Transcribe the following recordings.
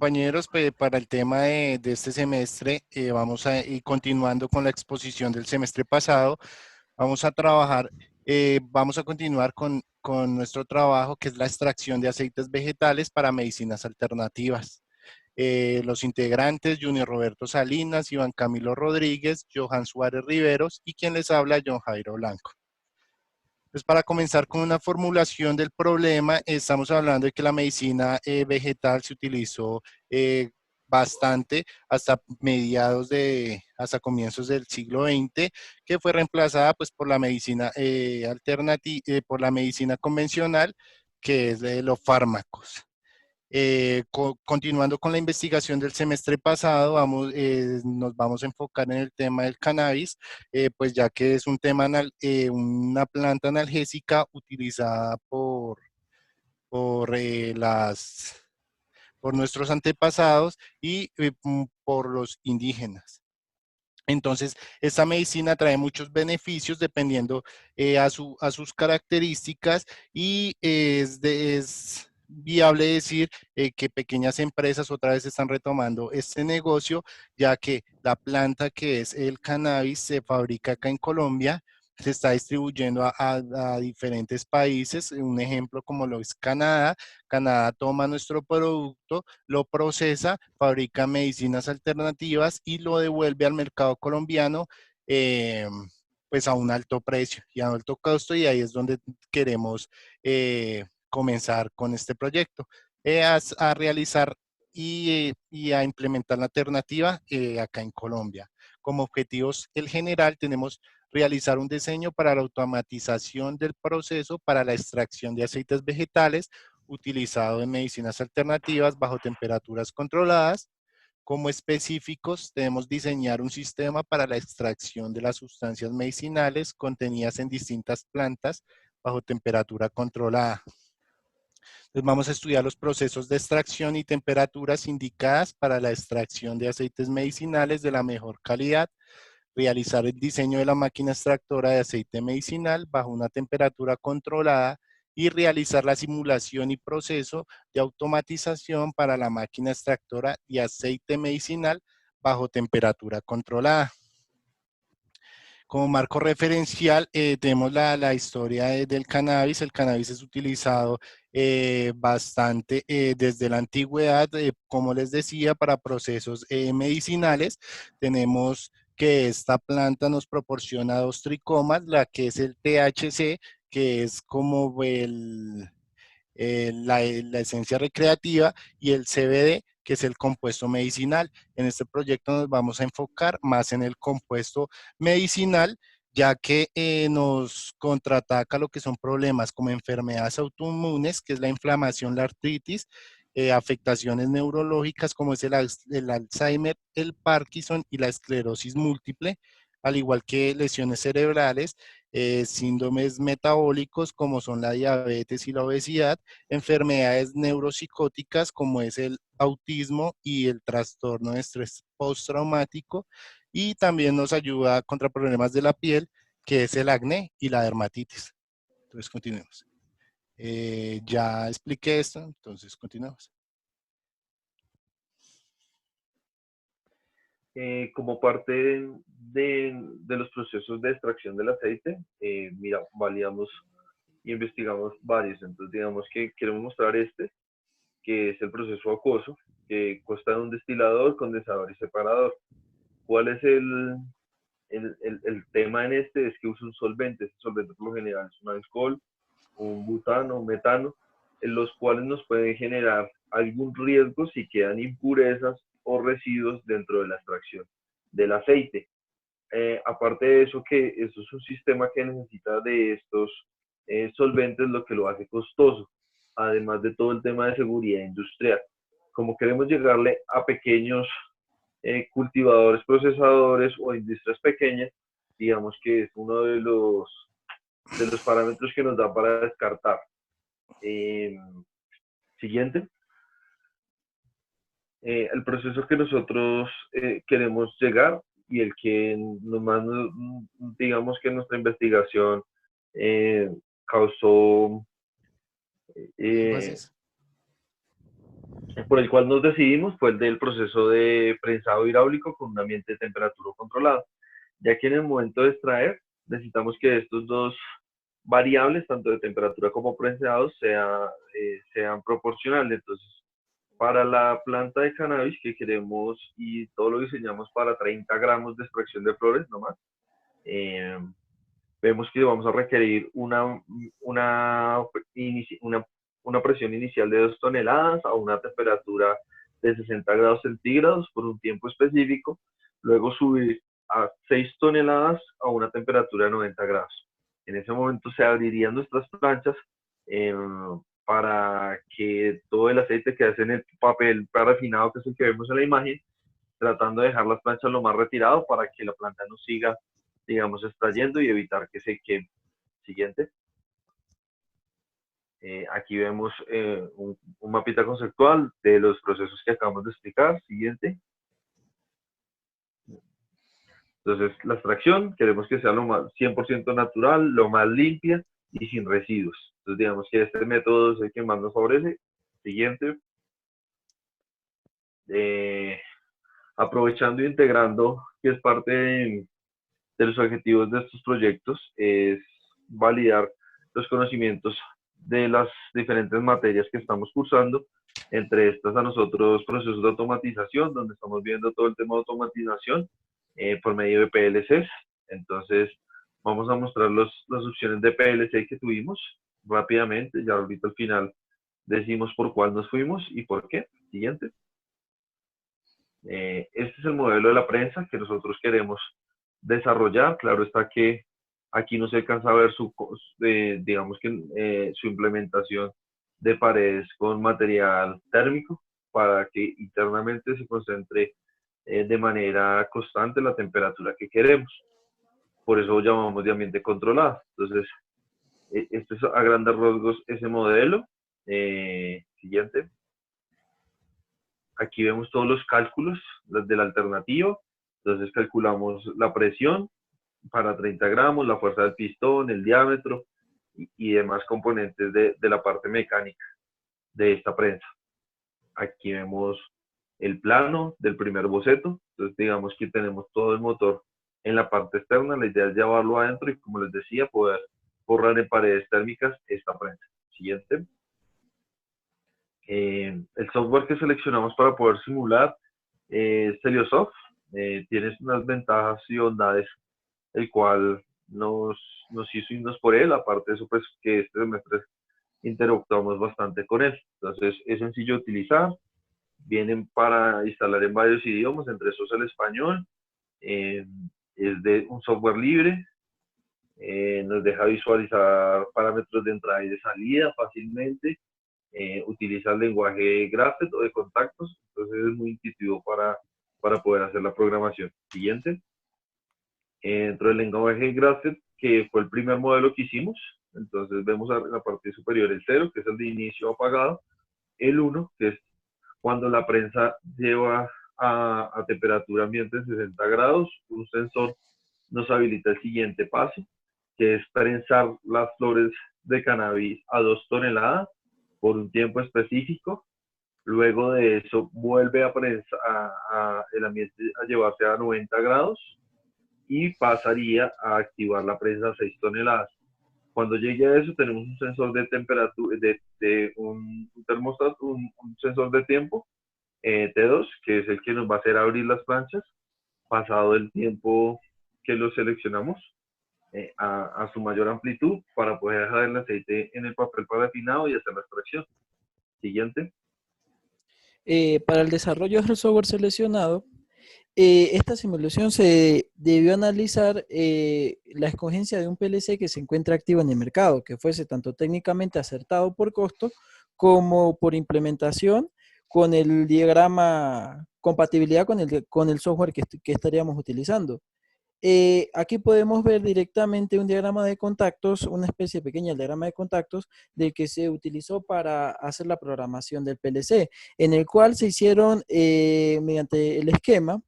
compañeros, pues, para el tema de este semestre, vamos a ir continuando con la exposición del semestre pasado. Vamos a trabajar, vamos a continuar con nuestro trabajo, que es la extracción de aceites vegetales para medicinas alternativas. Los integrantes, Junior Roberto Salinas, Iván Camilo Rodríguez, Johan Suárez Riveros y quien les habla, John Jairo Blanco. Pues para comenzar con una formulación del problema, estamos hablando de que la medicina vegetal se utilizó bastante hasta comienzos del siglo XX, que fue reemplazada pues por la medicina alternativa, por la medicina convencional, que es de los fármacos. Continuando con la investigación del semestre pasado, nos vamos a enfocar en el tema del cannabis, pues ya que es un tema una planta analgésica utilizada por, por nuestros antepasados y por los indígenas. Entonces, esta medicina trae muchos beneficios dependiendo a sus características y es viable decir que pequeñas empresas otra vez están retomando este negocio, ya que la planta que es el cannabis se fabrica acá en Colombia, se está distribuyendo a diferentes países. Un ejemplo como lo es Canadá. Canadá toma nuestro producto, lo procesa, fabrica medicinas alternativas y lo devuelve al mercado colombiano eh, pues a un alto precio y a un alto costo, y ahí es donde queremos comenzar con este proyecto, a realizar y a implementar la alternativa acá en Colombia. Como objetivos, el general, tenemos realizar un diseño para la automatización del proceso para la extracción de aceites vegetales utilizado en medicinas alternativas bajo temperaturas controladas. Como específicos, debemos diseñar un sistema para la extracción de las sustancias medicinales contenidas en distintas plantas bajo temperatura controlada. Entonces vamos a estudiar los procesos de extracción y temperaturas indicadas para la extracción de aceites medicinales de la mejor calidad, realizar el diseño de la máquina extractora de aceite medicinal bajo una temperatura controlada y realizar la simulación y proceso de automatización para la máquina extractora de aceite medicinal bajo temperatura controlada. Como marco referencial, tenemos la historia del cannabis. El cannabis es utilizado bastante desde la antigüedad, como les decía, para procesos medicinales. Tenemos que esta planta nos proporciona dos tricomas, la que es el THC, que es como la esencia recreativa, y el CBD, que es el compuesto medicinal. En este proyecto nos vamos a enfocar más en el compuesto medicinal, ya que nos contraataca lo que son problemas como enfermedades autoinmunes, que es la inflamación, la artritis, afectaciones neurológicas como es el Alzheimer, el Parkinson y la esclerosis múltiple, al igual que lesiones cerebrales, síndromes metabólicos como son la diabetes y la obesidad, enfermedades neuropsicóticas como es el autismo y el trastorno de estrés postraumático, y también nos ayuda contra problemas de la piel, que es el acné y la dermatitis. Entonces, continuemos. Ya expliqué esto, entonces continuamos. Como parte de los procesos de extracción del aceite, mira, validamos y investigamos varios. Entonces, digamos que queremos mostrar este, que es el proceso acuoso, que consta de un destilador, condensador y separador. ¿Cuál es el tema en este? Es que usa un solvente. Este solvente por lo general es un alcohol, un butano, un metano, en los cuales nos pueden generar algún riesgo si quedan impurezas o residuos dentro de la extracción del aceite. Aparte de eso, que esto es un sistema que necesita de estos solventes, lo que lo hace costoso, además de todo el tema de seguridad industrial. Como queremos llegarle a pequeños cultivadores, procesadores o industrias pequeñas, digamos que es uno de los parámetros que nos da para descartar. Siguiente. El proceso que nosotros queremos llegar y el que nomás, digamos que nuestra investigación causó, eh, Énfasis. por el cual nos decidimos fue el del proceso de prensado hidráulico con un ambiente de temperatura controlado, ya que en el momento de extraer necesitamos que estos dos variables, tanto de temperatura como prensados, sean proporcionales. Entonces, para la planta de cannabis que queremos y todo lo diseñamos para 30 gramos de extracción de flores nomás, eh, vemos que vamos a requerir una, una presión inicial de 2 toneladas a una temperatura de 60 grados centígrados por un tiempo específico, luego subir a 6 toneladas a una temperatura de 90 grados. En ese momento se abrirían nuestras planchas eh, para que todo el aceite que hace en el papel refinado, que es el que vemos en la imagen, tratando de dejar las planchas lo más retirado para que la planta no siga, digamos, extrayendo y evitar que se queme. Siguiente. Aquí vemos un mapita conceptual de los procesos que acabamos de explicar. Siguiente. Entonces, la extracción queremos que sea lo más 100% natural, lo más limpia y sin residuos. Entonces, digamos que este método es el que más nos favorece. Siguiente. Aprovechando e integrando, que es parte de los objetivos de estos proyectos, es validar los conocimientos de las diferentes materias que estamos cursando, entre estas a nosotros procesos de automatización, donde estamos viendo todo el tema de automatización por medio de PLCs. Entonces, vamos a mostrar las opciones de PLC que tuvimos rápidamente, ya ahorita al final decimos por cuál nos fuimos y por qué. Siguiente. Este es el modelo de la prensa que nosotros queremos desarrollar. Claro está que aquí no se alcanza a ver digamos que su implementación de paredes con material térmico para que internamente se concentre de manera constante la temperatura que queremos. Por eso llamamos de ambiente controlado. Entonces, este es a grandes rasgos ese modelo. Siguiente. Aquí vemos todos los cálculos de la alternativa. Entonces calculamos la presión para 30 gramos, la fuerza del pistón, el diámetro y demás componentes de la parte mecánica de esta prensa. Aquí vemos el plano del primer boceto. Entonces digamos que tenemos todo el motor en la parte externa. La idea es llevarlo adentro y, como les decía, poder forrar en paredes térmicas esta prensa. Siguiente. El software que seleccionamos para poder simular es Heliosoft. Tiene unas ventajas y bondades, el cual nos hizo irnos por él. Aparte de eso, pues que este semestre interactuamos bastante con él. Entonces, es sencillo de utilizar. Vienen para instalar en varios idiomas, entre esos el español. Es de un software libre. Nos deja visualizar parámetros de entrada y de salida fácilmente. Utiliza el lenguaje Graphed o de contactos, entonces es muy intuitivo para poder hacer la programación. Siguiente. Dentro del lenguaje Graphed, que fue el primer modelo que hicimos, entonces vemos en la parte superior el 0, que es el de inicio apagado, el 1, que es cuando la prensa lleva a temperatura ambiente de 60 grados, un sensor nos habilita el siguiente paso, que es prensar las flores de cannabis a 2 toneladas por un tiempo específico. Luego de eso vuelve el ambiente a llevarse a 90 grados y pasaría a activar la prensa a 6 toneladas. Cuando llegue a eso tenemos un sensor de temperatura, un termostato, un sensor de tiempo T2, que es el que nos va a hacer abrir las planchas pasado el tiempo que lo seleccionamos a su mayor amplitud para poder dejar el aceite en el papel parafinado y hacer la extracción. Siguiente. Para el desarrollo del software seleccionado, esta simulación se debió analizar la escogencia de un PLC que se encuentra activo en el mercado, que fuese tanto técnicamente acertado por costo como por implementación con el diagrama, compatibilidad con el software que estaríamos utilizando. Aquí podemos ver directamente un diagrama de contactos, una especie de pequeña diagrama de contactos del que se utilizó para hacer la programación del PLC, en el cual se hicieron, mediante el esquema,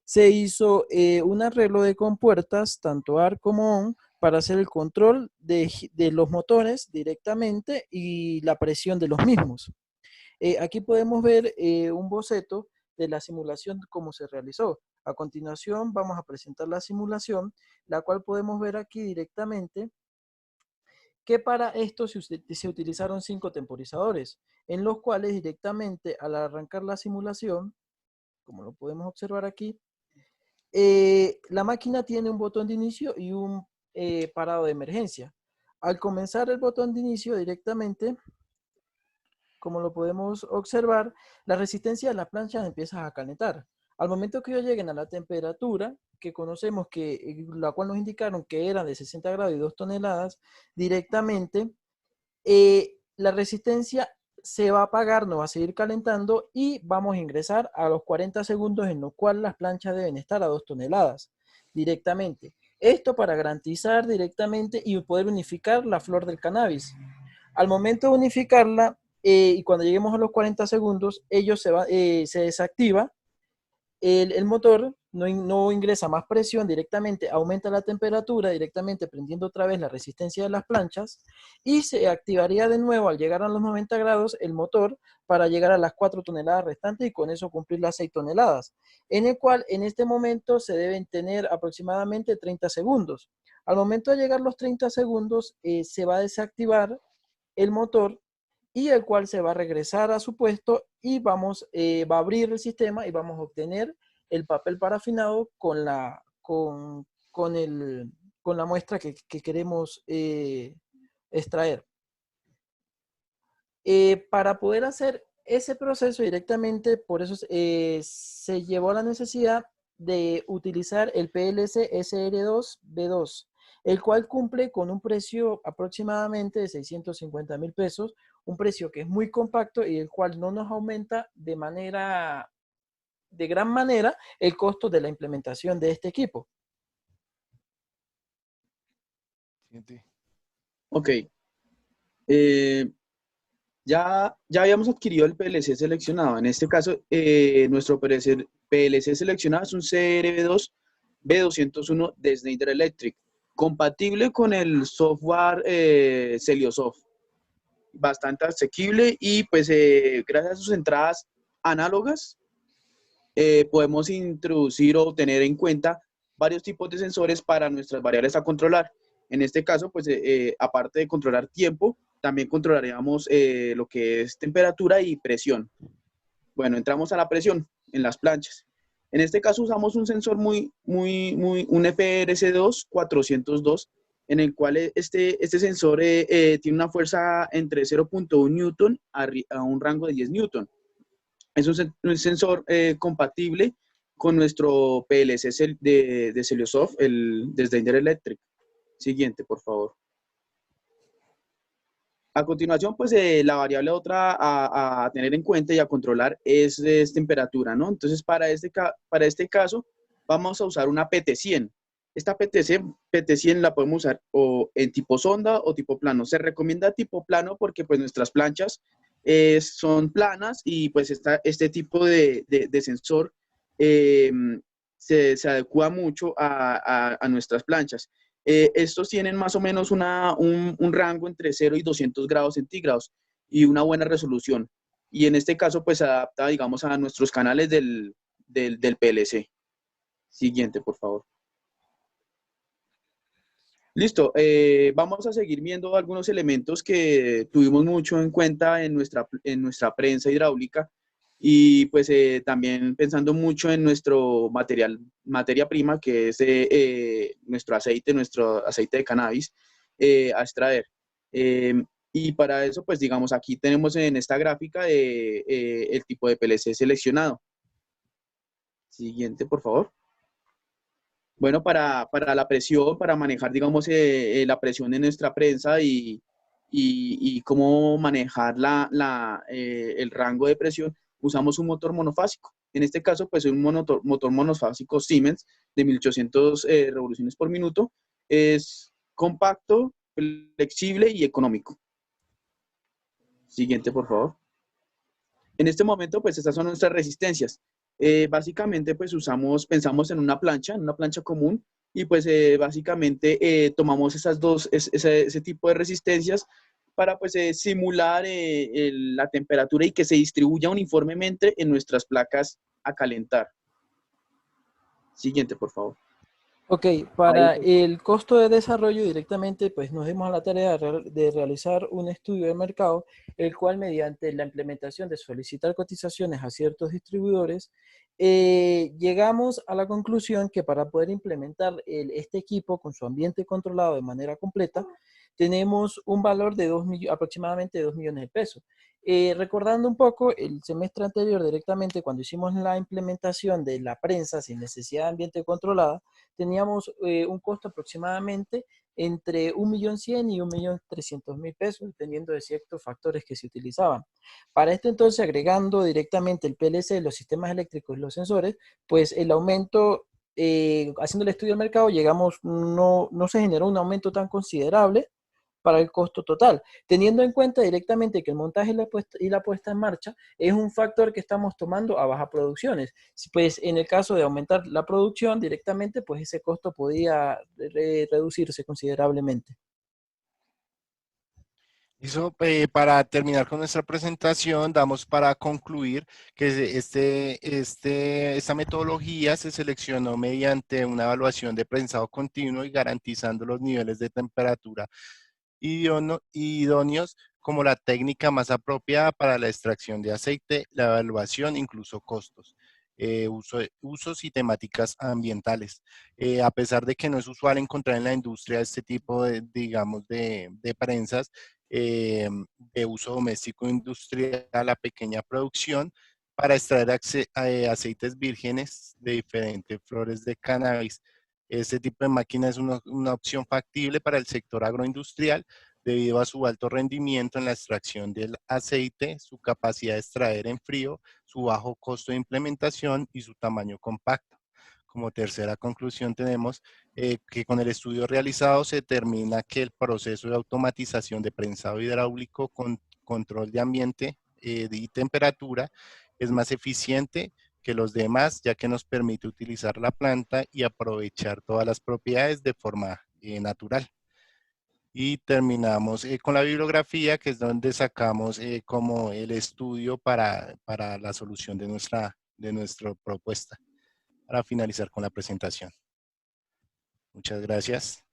se hizo un arreglo de compuertas, tanto ARC como ON, para hacer el control de los motores directamente y la presión de los mismos. Aquí podemos ver un boceto de la simulación, cómo se realizó. A continuación vamos a presentar la simulación, la cual podemos ver aquí directamente que para esto se utilizaron 5 temporizadores, en los cuales directamente al arrancar la simulación, como lo podemos observar aquí, la máquina tiene un botón de inicio y un parado de emergencia. Al comenzar el botón de inicio directamente, como lo podemos observar, la resistencia de las planchas empieza a calentar. Al momento que ellos lleguen a la temperatura que conocemos, la cual nos indicaron que era de 60 grados y 2 toneladas, directamente la resistencia se va a apagar, no va a seguir calentando y vamos a ingresar a los 40 segundos en los cuales las planchas deben estar a 2 toneladas directamente. Esto para garantizar directamente y poder unificar la flor del cannabis. Al momento de unificarla y cuando lleguemos a los 40 segundos, se desactiva el motor, no ingresa más presión directamente, aumenta la temperatura directamente prendiendo otra vez la resistencia de las planchas y se activaría de nuevo al llegar a los 90 grados el motor para llegar a las 4 toneladas restantes y con eso cumplir las 6 toneladas, en el cual en este momento se deben tener aproximadamente 30 segundos. Al momento de llegar los 30 segundos se va a desactivar el motor y el cual se va a regresar a su puesto y va a abrir el sistema y vamos a obtener el papel parafinado con la muestra que queremos extraer. Para poder hacer ese proceso directamente, por eso se llevó a la necesidad de utilizar el PLC SR2B2, el cual cumple con un precio aproximadamente de 650,000 pesos, un precio que es muy compacto y el cual no nos aumenta de gran manera el costo de la implementación de este equipo. Ok. Ya habíamos adquirido el PLC seleccionado. En este caso, nuestro PLC seleccionado es un CRB2 B201 de Schneider Electric, compatible con el software Celiosoft. Bastante asequible y pues gracias a sus entradas análogas podemos introducir o tener en cuenta varios tipos de sensores para nuestras variables a controlar. En este caso, pues aparte de controlar tiempo, también controlaríamos lo que es temperatura y presión. Bueno, entramos a la presión en las planchas. En este caso usamos un sensor un FRC2 402, en el cual este sensor tiene una fuerza entre 0.1 newton a un rango de 10 newton. Es un sensor compatible con nuestro PLC de Celiosoft, de Schneider Electric. Siguiente, por favor. A continuación, pues la variable otra a tener en cuenta y a controlar es temperatura, ¿no? Entonces, para este caso, vamos a usar una PT100. Esta PT100 la podemos usar o en tipo sonda o tipo plano. Se recomienda tipo plano porque pues nuestras planchas son planas y pues este tipo de sensor se adecua mucho a nuestras planchas. Estos tienen más o menos un rango entre 0 y 200 grados centígrados y una buena resolución. Y en este caso, pues se adapta, digamos, a nuestros canales del PLC. Siguiente, por favor. Listo. Vamos a seguir viendo algunos elementos que tuvimos mucho en cuenta en nuestra prensa hidráulica y pues también pensando mucho en nuestro materia prima, que es nuestro aceite de cannabis a extraer. Y para eso, pues digamos, aquí tenemos en esta gráfica el tipo de PLC seleccionado. Siguiente, por favor. Bueno, para la presión, para manejar, digamos, la presión en nuestra prensa y cómo manejar el rango de presión, usamos un motor monofásico. En este caso, pues un motor monofásico Siemens de 1800 revoluciones por minuto. Es compacto, flexible y económico. Siguiente, por favor. En este momento, pues estas son nuestras resistencias. Básicamente, pues pensamos en una plancha común, y pues básicamente tomamos ese tipo de resistencias para pues simular la temperatura y que se distribuya uniformemente en nuestras placas a calentar. Siguiente, por favor. Ok, para el costo de desarrollo directamente, pues nos dimos a la tarea de realizar un estudio de mercado, el cual mediante la implementación de solicitar cotizaciones a ciertos distribuidores, llegamos a la conclusión que para poder implementar este equipo con su ambiente controlado de manera completa, tenemos un valor de aproximadamente 2 millones de pesos. Recordando un poco, el semestre anterior directamente, cuando hicimos la implementación de la prensa sin necesidad de ambiente controlada, teníamos un costo aproximadamente entre 1.100.000 y 1.300.000 pesos, dependiendo de ciertos factores que se utilizaban. Para esto entonces, agregando directamente el PLC, los sistemas eléctricos y los sensores, pues el aumento, haciendo el estudio del mercado, llegamos, no se generó un aumento tan considerable para el costo total, teniendo en cuenta directamente que el montaje y la puesta en marcha es un factor que estamos tomando a bajas producciones. Pues en el caso de aumentar la producción directamente, pues ese costo podía reducirse considerablemente. Eso, para terminar con nuestra presentación, damos para concluir que esta metodología se seleccionó mediante una evaluación de prensado continuo y garantizando los niveles de temperatura idóneos como la técnica más apropiada para la extracción de aceite, la evaluación, incluso costos, usos y temáticas ambientales. A pesar de que no es usual encontrar en la industria este tipo de, digamos, de prensas de uso doméstico industrial a pequeña producción, para extraer aceites vírgenes de diferentes flores de cannabis. Este tipo de máquina es una opción factible para el sector agroindustrial debido a su alto rendimiento en la extracción del aceite, su capacidad de extraer en frío, su bajo costo de implementación y su tamaño compacto. Como tercera conclusión tenemos que con el estudio realizado se determina que el proceso de automatización de prensado hidráulico con control de ambiente y temperatura es más eficiente que los demás, ya que nos permite utilizar la planta y aprovechar todas las propiedades de forma natural. Y terminamos con la bibliografía, que es donde sacamos como el estudio para la solución de nuestra propuesta, para finalizar con la presentación. Muchas gracias.